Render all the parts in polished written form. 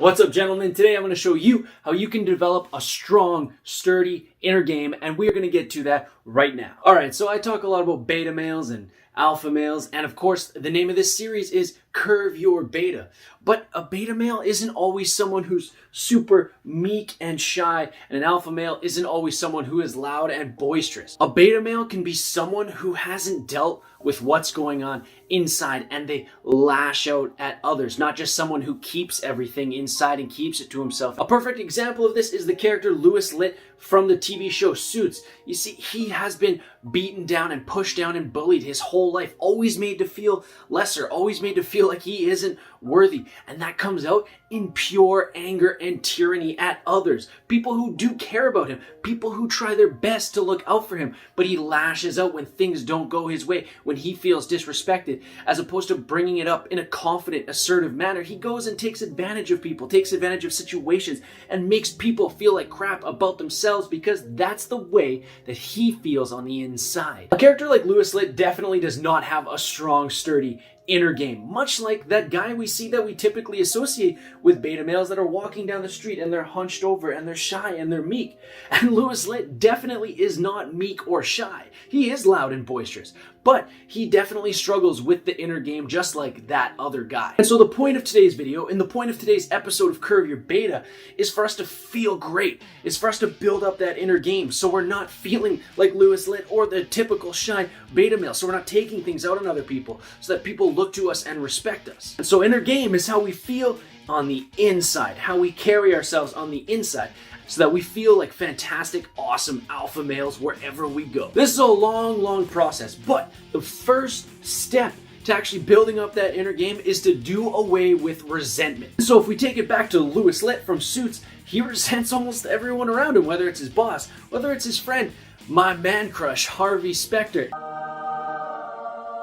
What's up, gentlemen? Today I'm going to show you how you can develop a strong, sturdy inner game, and we're going to get to that right now. Alright, so I talk a lot about beta males and alpha males, and of course the name of this series is Curve Your Beta. But a beta male isn't always someone who's super meek and shy, and an alpha male isn't always someone who is loud and boisterous. A beta male can be someone who hasn't dealt with what's going on inside and they lash out at others, not just someone who keeps everything inside and keeps it to himself. A perfect example of this is the character Louis Litt from the TV show Suits. You see, he has been beaten down and pushed down and bullied his whole life, always made to feel lesser, always made to feel like he isn't worthy, and that comes out in pure anger and tyranny at others. People who do care about him, people who try their best to look out for him, but he lashes out when things don't go his way, when he feels disrespected. As opposed to bringing it up in a confident, assertive manner, he goes and takes advantage of people, takes advantage of situations, and makes people feel like crap about themselves because that's the way that he feels on the inside. A character like Louis Litt definitely does not have a strong, sturdy inner game, much like that guy we see that we typically associate with beta males that are walking down the street and they're hunched over and they're shy and they're meek. And Louis Litt definitely is not meek or shy. He is loud and boisterous, but he definitely struggles with the inner game just like that other guy. And so the point of today's video and the point of today's episode of Curve Your Beta is for us to feel great, is for us to build up that inner game so we're not feeling like Louis Litt or the typical shy beta male, so we're not taking things out on other people, so that people look to us and respect us. And so inner game is how we feel on the inside, how we carry ourselves on the inside, so that we feel like fantastic, awesome alpha males wherever we go. This is a long process, but the first step to actually building up that inner game is to do away with resentment. So if we take it back to Louis Litt from Suits, he resents almost everyone around him, whether it's his boss, whether it's his friend, my man crush, Harvey Specter.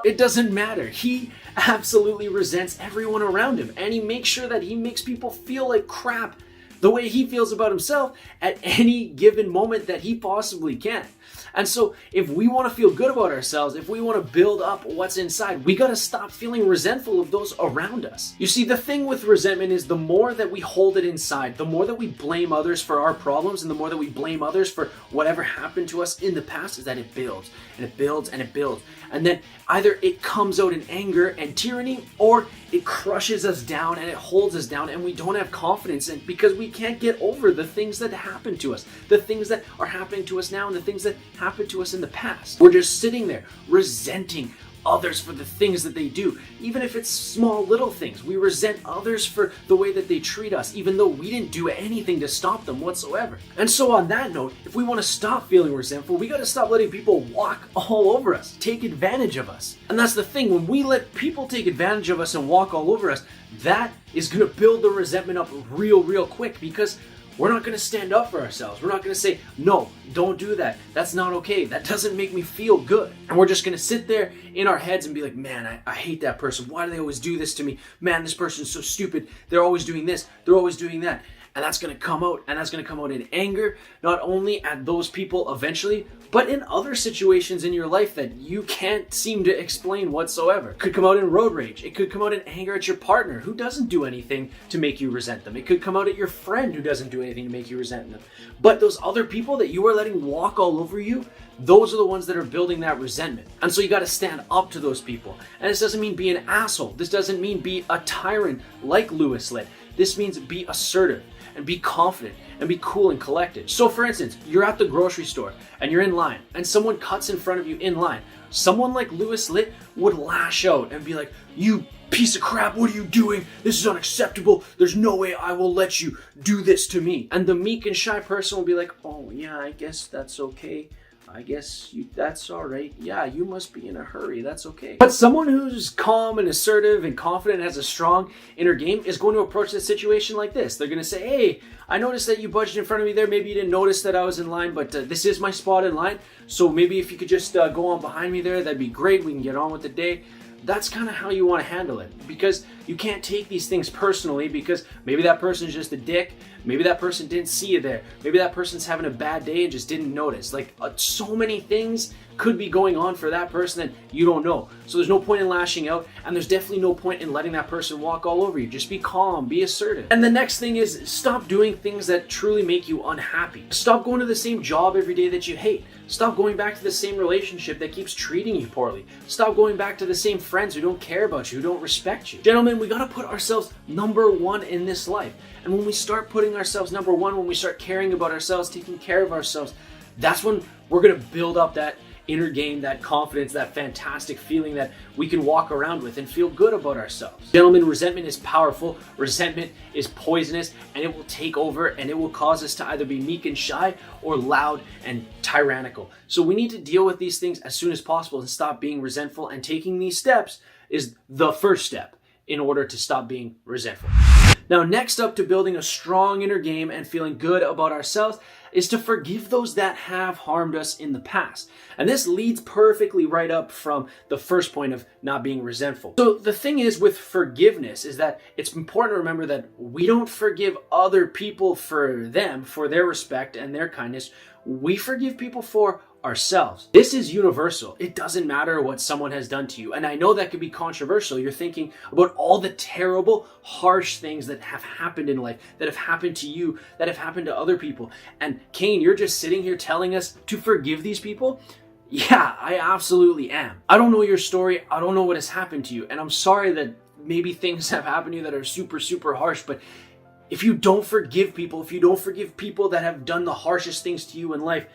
It doesn't matter. He absolutely resents everyone around him, and he makes sure that he makes people feel like crap the way he feels about himself at any given moment that he possibly can. And so if we want to feel good about ourselves, if we want to build up what's inside, we got to stop feeling resentful of those around us. You see, the thing with resentment is the more that we hold it inside, the more that we blame others for our problems, and the more that we blame others for whatever happened to us in the past, is that it builds and it builds and it builds. And then either it comes out in anger and tyranny, or it crushes us down and it holds us down, and we don't have confidence in, because we can't get over the things that happened to us, the things that are happening to us now, and the things that happened to us in the past. We're just sitting there resenting others for the things that they do, even if it's small little things. We resent others for the way that they treat us, even though we didn't do anything to stop them whatsoever. And so on that note, if we want to stop feeling resentful, we got to stop letting people walk all over us, take advantage of us. And that's the thing, when we let people take advantage of us and walk all over us, that is going to build the resentment up real quick, because we're not going to stand up for ourselves. We're not going to say, no, don't do that. That's not okay. That doesn't make me feel good. And we're just going to sit there in our heads and be like, man, I hate that person. Why do they always do this to me? Man, this person's so stupid. They're always doing this. They're always doing that. And that's going to come out. And that's going to come out in anger, not only at those people eventually, but in other situations in your life that you can't seem to explain whatsoever. It could come out in road rage. It could come out in anger at your partner who doesn't do anything to make you resent them. It could come out at your friend who doesn't do anything to make you resent them. But those other people that you are letting walk all over you, those are the ones that are building that resentment. And so you got to stand up to those people. And this doesn't mean be an asshole. This doesn't mean be a tyrant like Louis Litt. This means be assertive and be confident and be cool and collected. So for instance, you're at the grocery store and you're in line and someone cuts in front of you in line. Someone like Louis Litt would lash out and be like, "You piece of crap, what are you doing? This is unacceptable. There's no way I will let you do this to me." And the meek and shy person will be like, "Oh yeah, I guess that's okay. I guess that's all right. Yeah, you must be in a hurry. That's okay." But someone who's calm and assertive and confident, has a strong inner game, is going to approach this situation like this. They're going to say, "Hey, I noticed that you budged in front of me there. Maybe you didn't notice that I was in line, but this is my spot in line. So maybe if you could just go on behind me there, that'd be great. We can get on with the day." That's kind of how you want to handle it, because you can't take these things personally, because maybe that person's just a dick. Maybe that person didn't see you there. Maybe that person's having a bad day and just didn't notice. Like so many things could be going on for that person that you don't know. So there's no point in lashing out, and there's definitely no point in letting that person walk all over you. Just be calm, be assertive. And the next thing is stop doing things that truly make you unhappy. Stop going to the same job every day that you hate. Stop going back to the same relationship that keeps treating you poorly. Stop going back to the same friends who don't care about you, who don't respect you. Gentlemen, we gotta put ourselves number one in this life. And when we start putting ourselves number one, when we start caring about ourselves, taking care of ourselves, that's when we're gonna build up that inner game, that confidence, that fantastic feeling that we can walk around with and feel good about ourselves. Gentlemen, resentment is powerful, resentment is poisonous, and it will take over and it will cause us to either be meek and shy or loud and tyrannical. So we need to deal with these things as soon as possible and stop being resentful, and taking these steps is the first step in order to stop being resentful. Now, next up to building a strong inner game and feeling good about ourselves is to forgive those that have harmed us in the past. And this leads perfectly right up from the first point of not being resentful. So the thing is with forgiveness is that it's important to remember that we don't forgive other people for them, for their respect and their kindness. We forgive people for ourselves. This is universal. It doesn't matter what someone has done to you. And I know that could be controversial. You're thinking about all the terrible, harsh things that have happened in life, that have happened to you, that have happened to other people. And Kane, you're just sitting here telling us to forgive these people? Yeah, I absolutely am. I don't know your story. I don't know what has happened to you. And I'm sorry that maybe things have happened to you that are super, super harsh, but if you don't forgive people, if you don't forgive people that have done the harshest things to you in life,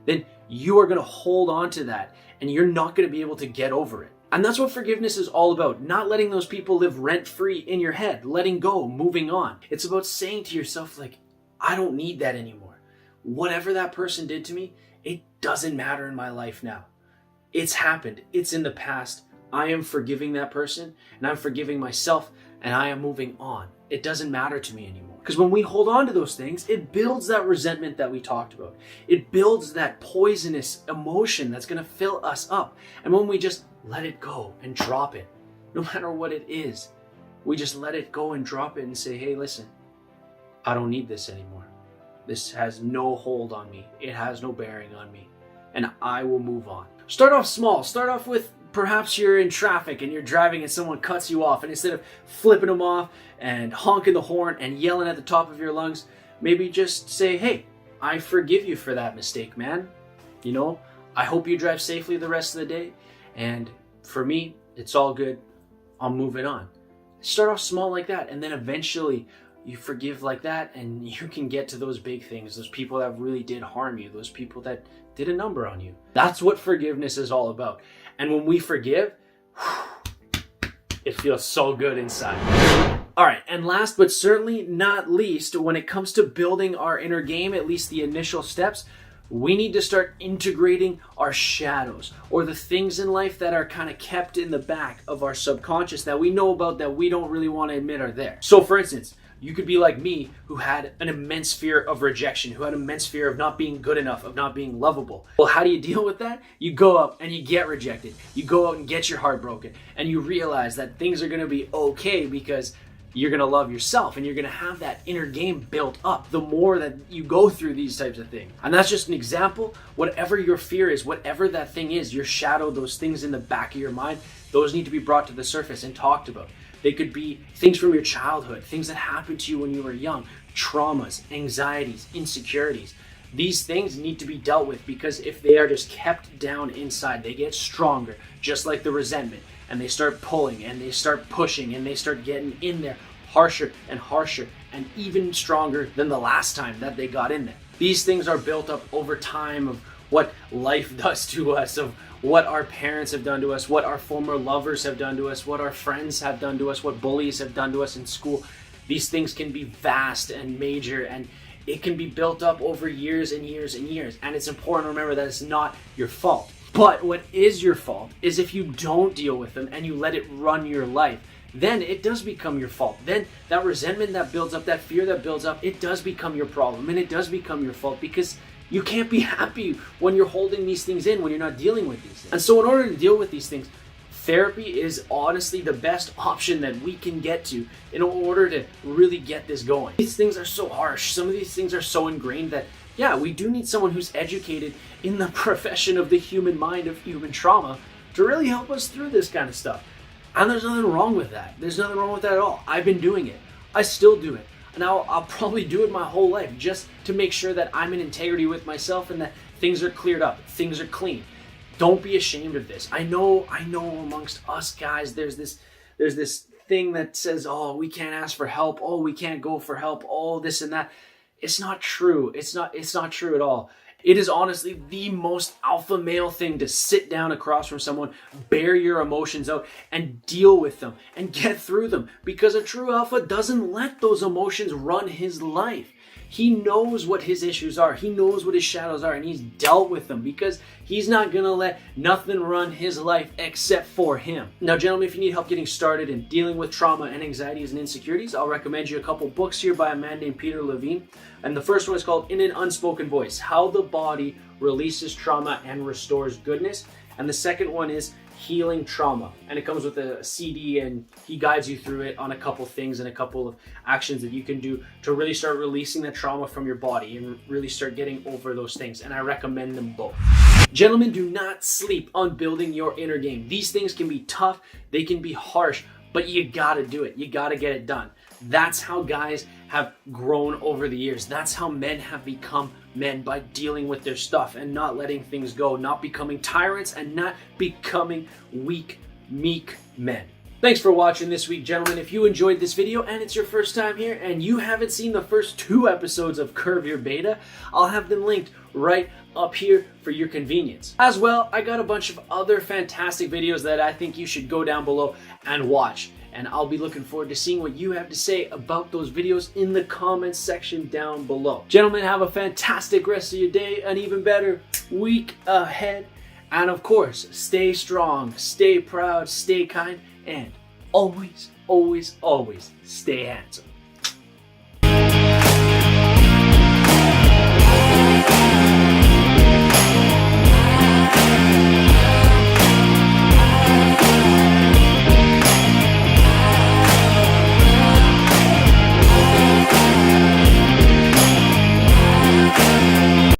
then you are going to hold on to that and you're not going to be able to get over it. And that's what forgiveness is all about. Not letting those people live rent-free in your head, letting go, moving on. It's about saying to yourself, like, I don't need that anymore. Whatever that person did to me, it doesn't matter in my life now. It's happened. It's in the past. I am forgiving that person and I'm forgiving myself and I am moving on. It doesn't matter to me anymore. Because when we hold on to those things, it builds that resentment that we talked about. It builds that poisonous emotion that's going to fill us up. And when we just let it go and drop it, no matter what it is, we just let it go and drop it and say, hey, listen, I don't need this anymore. This has no hold on me. It has no bearing on me. And I will move on. Start off small. Start off with perhaps you're in traffic and you're driving and someone cuts you off, and instead of flipping them off and honking the horn and yelling at the top of your lungs, maybe just say, hey, I forgive you for that mistake, man. You know, I hope you drive safely the rest of the day. And for me, it's all good. I'm moving on. Start off small like that, and then eventually you forgive like that, and you can get to those big things, those people that really did harm you, those people that did a number on you. That's what forgiveness is all about. And when we forgive, it feels so good inside. All right, and last but certainly not least, when it comes to building our inner game, at least the initial steps, we need to start integrating our shadows, or the things in life that are kind of kept in the back of our subconscious that we know about that we don't really want to admit are there. So for instance, you could be like me, who had an immense fear of rejection, who had an immense fear of not being good enough, of not being lovable. Well, how do you deal with that? You go out and you get rejected. You go out and get your heart broken, and you realize that things are going to be okay because you're going to love yourself and you're going to have that inner game built up the more that you go through these types of things. And that's just an example. Whatever your fear is, whatever that thing is, your shadow, those things in the back of your mind, those need to be brought to the surface and talked about. They could be things from your childhood, things that happened to you when you were young, traumas, anxieties, insecurities. These things need to be dealt with, because if they are just kept down inside, they get stronger, just like the resentment, and they start pulling and they start pushing and they start getting in there harsher and harsher and even stronger than the last time that they got in there. These things are built up over time of what life does to us, of what our parents have done to us, what our former lovers have done to us, what our friends have done to us, what bullies have done to us in school. These things can be vast and major, and it can be built up over years and years and years. And it's important to remember that it's not your fault. But what is your fault is if you don't deal with them and you let it run your life. Then it does become your fault. Then that resentment that builds up, that fear that builds up, it does become your problem, and it does become your fault, because you can't be happy when you're holding these things in, when you're not dealing with these things. And so in order to deal with these things, therapy is honestly the best option that we can get to in order to really get this going. These things are so harsh. Some of these things are so ingrained that, yeah, we do need someone who's educated in the profession of the human mind, of human trauma, to really help us through this kind of stuff. And there's nothing wrong with that. There's nothing wrong with that at all. I've been doing it. I still do it. And I'll probably do it my whole life just to make sure that I'm in integrity with myself and that things are cleared up, things are clean. Don't be ashamed of this. I know amongst us guys, there's this thing that says, oh, we can't ask for help. Oh, we can't go for help. Oh, this and that. It's not true. It's not true at all. It is honestly the most alpha male thing to sit down across from someone, bear your emotions out, and deal with them and get through them. Because a true alpha doesn't let those emotions run his life. He knows what his issues are. He knows what his shadows are, and he's dealt with them because he's not gonna let nothing run his life except for him. Now, gentlemen, if you need help getting started in dealing with trauma and anxieties and insecurities, I'll recommend you a couple books here by a man named Peter Levine. And the first one is called In an Unspoken Voice: How the Body Releases Trauma and Restores Goodness. And the second one is Healing Trauma, and it comes with a CD, and he guides you through it on a couple things and a couple of actions that you can do to really start releasing the trauma from your body and really start getting over those things. And I recommend them both. Gentlemen, do not sleep on building your inner game. These things can be tough, they can be harsh, but you gotta do it. You gotta get it done. That's how guys have grown over the years. That's how men have become men, by dealing with their stuff and not letting things go, not becoming tyrants and not becoming weak, meek men. Thanks for watching this week, gentlemen. If you enjoyed this video and it's your first time here and you haven't seen the first 2 episodes of Curve Your Beta, I'll have them linked right up here for your convenience. As well, I got a bunch of other fantastic videos that I think you should go down below and watch. And I'll be looking forward to seeing what you have to say about those videos in the comments section down below. Gentlemen, have a fantastic rest of your day, an even better week ahead. And of course, stay strong, stay proud, stay kind, and always, always, always stay handsome.